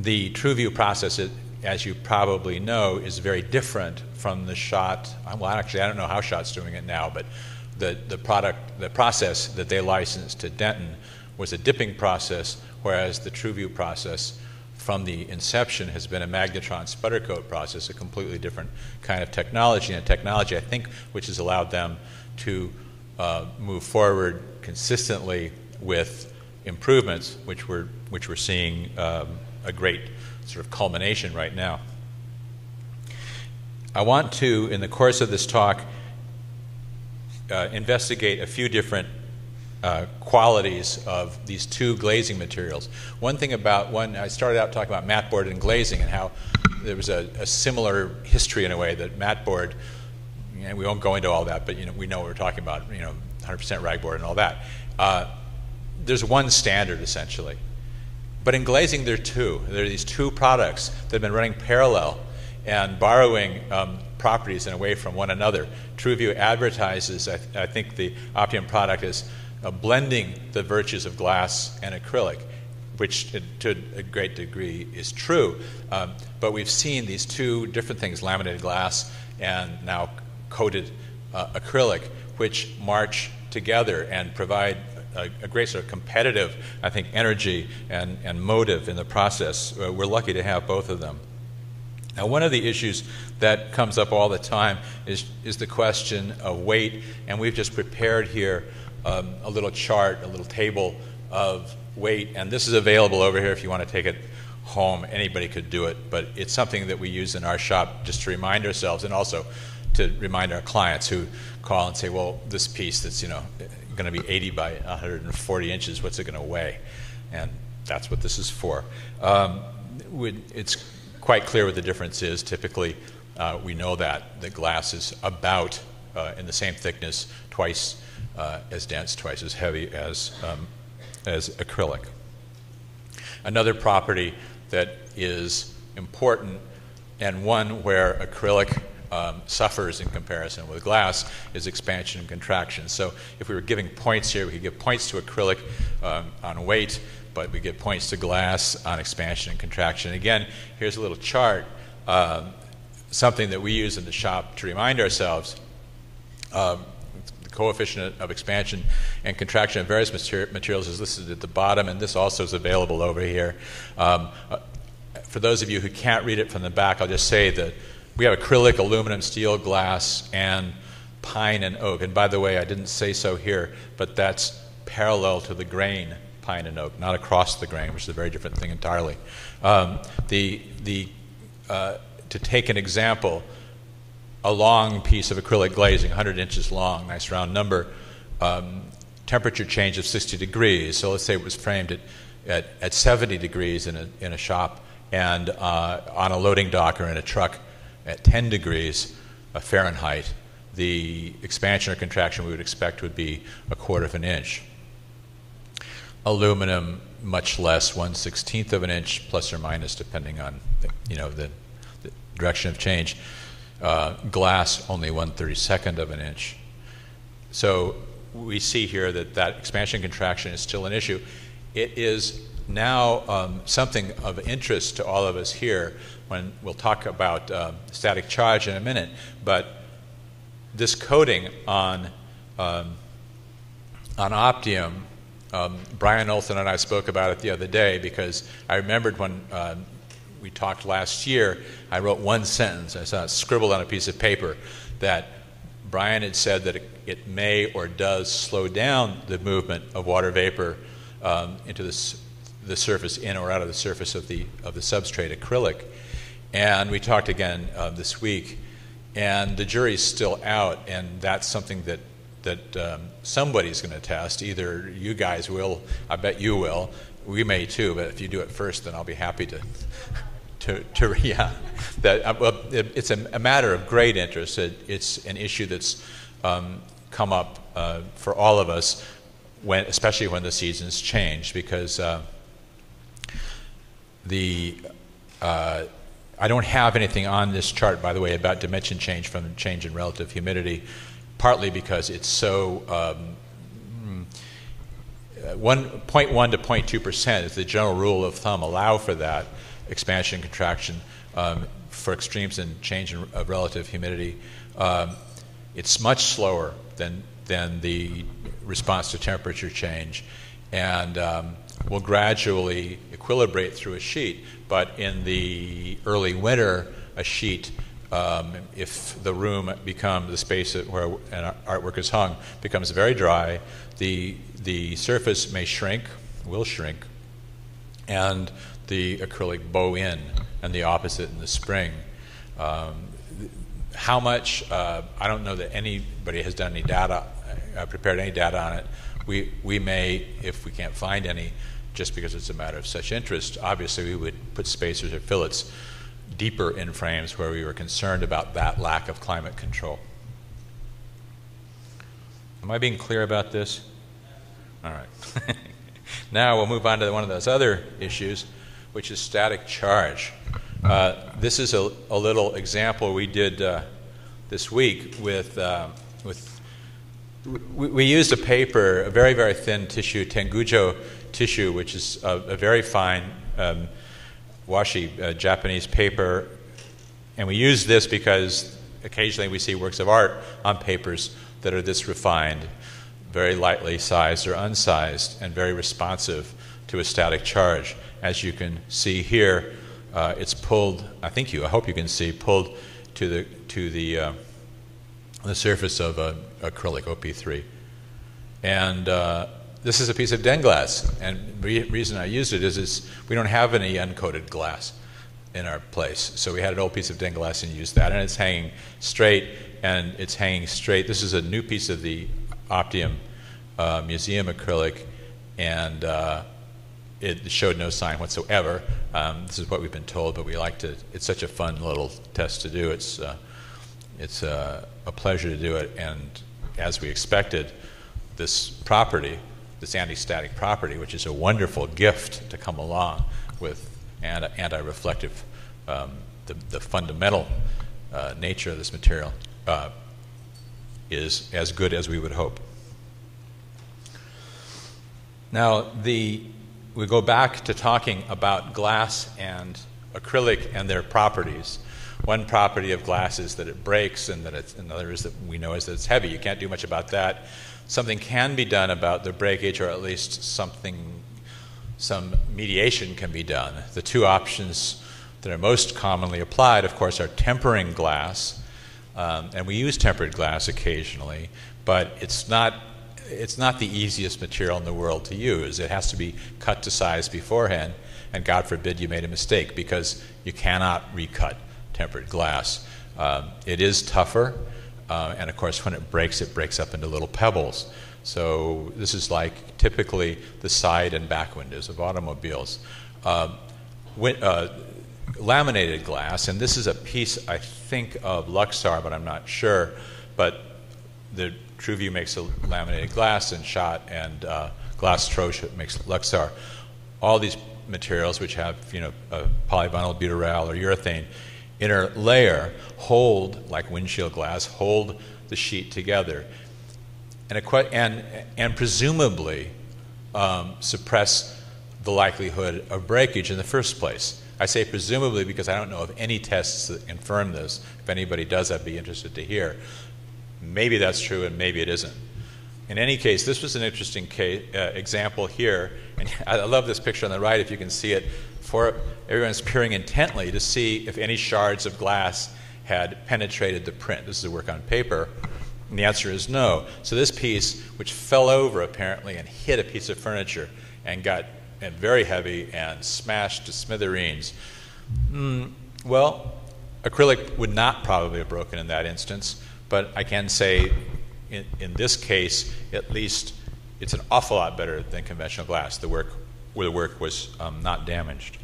The TrueView process, as you probably know, is very different from the shot. Well, actually, I don't know how shot's doing it now, but the process that they licensed to Denton was a dipping process, whereas the TrueView process from the inception has been a magnetron sputter coat process, a completely different kind of technology, and a technology, I think, which has allowed them to move forward consistently with improvements, which we're seeing a great sort of culmination right now. I want to, in the course of this talk, investigate a few different qualities of these two glazing materials. I started out talking about mat board and glazing and how there was a similar history in a way that mat board, we won't go into all that, but we know what we're talking about, 100% rag board and all that. There's one standard essentially. But in glazing there are two. There are these two products that have been running parallel and borrowing properties in a way from one another. TrueView advertises, I think the Optium product is blending the virtues of glass and acrylic, which to a great degree is true. But we've seen these two different things, laminated glass and now coated acrylic, which march together and provide a great sort of competitive, I think, energy and motive in the process. We're lucky to have both of them. Now, one of the issues that comes up all the time is the question of weight, and we've just prepared here a little chart, a little table of weight, and this is available over here if you want to take it home. Anybody could do it, but it's something that we use in our shop just to remind ourselves, and also to remind our clients who call and say, well, this piece that's going to be 80 by 140 inches, what's it going to weigh? And that's what this is for. It's quite clear what the difference is. Typically, we know that the glass is about in the same thickness, twice as dense, twice as heavy as acrylic. Another property that is important, and one where acrylic suffers in comparison with glass, is expansion and contraction. So if we were giving points here, we could give points to acrylic on weight, but we give points to glass on expansion and contraction. Again, here's a little chart, something that we use in the shop to remind ourselves. The coefficient of expansion and contraction of various materials is listed at the bottom, and this also is available over here. For those of you who can't read it from the back, I'll just say that we have acrylic, aluminum, steel, glass, and pine and oak. And by the way, I didn't say so here, but that's parallel to the grain, pine and oak, not across the grain, which is a very different thing entirely. To take an example, a long piece of acrylic glazing, 100 inches long, nice round number, temperature change of 60 degrees. So let's say it was framed at 70 degrees in a shop, and on a loading dock or in a truck at 10 degrees Fahrenheit, the expansion or contraction we would expect would be 1/4 of an inch. Aluminum, much less, 1/16 of an inch, plus or minus, depending on the direction of change. Glass, only 1/32 of an inch. So we see here that expansion and contraction is still an issue. It is now something of interest to all of us here when we'll talk about static charge in a minute, but this coating on Optium, Brian Olson and I spoke about it the other day because I remembered when we talked last year, I wrote one sentence, I saw it scribbled on a piece of paper, that Brian had said that it may or does slow down the movement of water vapor into the surface, in or out of the surface of the substrate acrylic. And we talked again this week, and the jury's still out, and that's something that somebody's going to test. Either you guys will, I bet you will, we may too, but if you do it first, then I'll be happy to yeah. It's a matter of great interest. It's an issue that's come up for all of us, especially when the seasons change, because I don't have anything on this chart, by the way, about dimension change from change in relative humidity, partly because it's so 0.1 to 0.2% is the general rule of thumb, allow for that. expansion, contraction, for extremes in change in relative humidity. It's much slower than the response to temperature change, and will gradually equilibrate through a sheet. But in the early winter, a sheet, if the room becomes the space where an artwork is hung becomes very dry, the surface may shrink, will shrink, and the acrylic bow in, and the opposite in the spring. How much? I don't know that anybody has done any data, prepared any data on it. We may, if we can't find any, just because it's a matter of such interest, obviously we would put spacers or fillets deeper in frames where we were concerned about that lack of climate control. Am I being clear about this? All right. Now we'll move on to one of those other issues, which is static charge. This is a little example we did this week with we used a paper, a very, very thin tissue, Tengujo tissue, which is a very fine washi Japanese paper. And we use this because occasionally we see works of art on papers that are this refined, very lightly sized or unsized, and very responsive to a static charge. As you can see here, it's pulled, I hope you can see, pulled to the surface of acrylic OP3. And this is a piece of den glass, and the reason I used it is we don't have any uncoated glass in our place. So we had an old piece of den glass and used that, and it's hanging straight, This is a new piece of the Optium museum acrylic, and it showed no sign whatsoever. This is what we've been told, but we like to, it's such a fun little test to do. It's a pleasure to do it, and as we expected, this property, this anti-static property, which is a wonderful gift to come along with anti-reflective, the fundamental nature of this material, is as good as we would hope. Now, we go back to talking about glass and acrylic and their properties. One property of glass is that it breaks, and another is that we know is that it's heavy. You can't do much about that. Something can be done about the breakage, or at least some mediation can be done. The two options that are most commonly applied, of course, are tempering glass, and we use tempered glass occasionally, but it's not the easiest material in the world to use. It has to be cut to size beforehand, and God forbid you made a mistake, because you cannot recut tempered glass. It is tougher, and of course when it breaks up into little pebbles. So this is like typically the side and back windows of automobiles. Laminated glass, and this is a piece, I think, of Luxar, but I'm not sure, but the TrueView makes a laminated glass, and Schott and Glass Troche makes Luxar. All these materials which have, a polyvinyl butyrol or urethane inner layer hold, like windshield glass, hold the sheet together, and presumably suppress the likelihood of breakage in the first place. I say presumably because I don't know of any tests that confirm this. If anybody does, I'd be interested to hear. Maybe that's true, and maybe it isn't. In any case, this was an interesting example here, and I love this picture on the right, if you can see it. Everyone's peering intently to see if any shards of glass had penetrated the print. This is a work on paper, and the answer is no. So this piece, which fell over apparently and hit a piece of furniture and got very heavy and smashed to smithereens. Well, acrylic would not probably have broken in that instance, but I can say in this case, at least, it's an awful lot better than conventional glass. The work was not damaged.